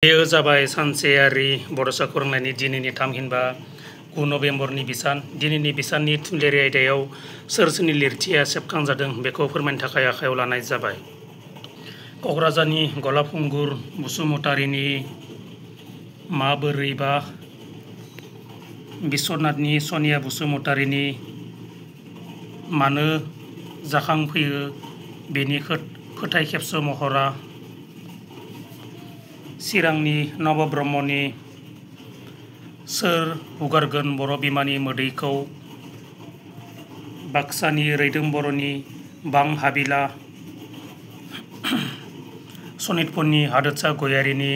बेयो जाबाय सानसेयारि बड'सा फोरोंनायनि दिनैनि थामहिनबा 9 नभेम्बरनि बिसान। दिनैनि बिसाननि थुनलाइयारि आयदायाव सोरनि लिरथिया सेबखांजादों बेखौ फोरमायनो थाखाय आखायाव लानाय जाबाय। क'क्राझारनि गलाफुंगुर बसुमतारीनि माबोरैबा, बिश्वनाथनि सनिया बसुमतारीनि मानो जाखांफैयो बेनि फोथाय खेबस' महरा, चिरांनि नबब्रह्मनि सोर हुगारगोन बर' बिमानि मोदैखौ, बाक्सानि रैदों बर'नि बां हाबिला, सनितपुरनि हादोरसा गयारिनि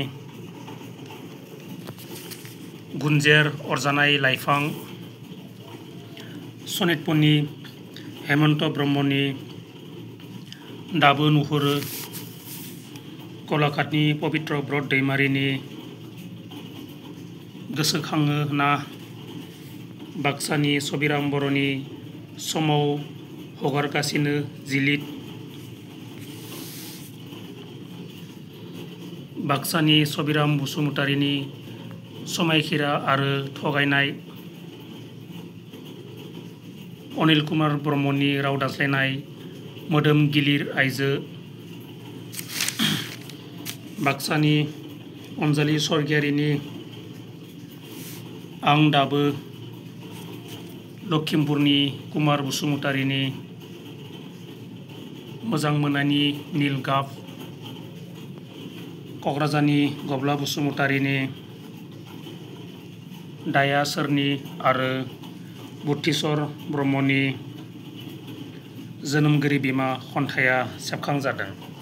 गुनजेर अरजानाय लाइफां, सनितपुरनि हेमन्त ब्रह्मनि दाबो नुहुरो, गलाघाटनि पबित्र ब्रत दैमारिनि गोसोखाङो ना, बाक्सानि सबिराम बर'नि समाव हगारगासिनो जिलिद, बाक्सानि सबिराम बसुमतारीनि समायखिरा आरो थगायनाय, अनिल कुमार ब्रह्मनि राव दानस्लायनाय मोदोम गिलिर आइजो, बाक्सानि अनजालि स्वर्गियारिनि आं दाबो, लखिमपुरनि कुमार बसुमतारीनि मोजां मोननायनि नील गाब, क'क्राझारनि गब्ला बसुमतारीनि दाया सोरनि आरो बुद्धिसर ब्रह्मनि जोनोमगिरि बिमा खन्थाइया सेबखांजादों।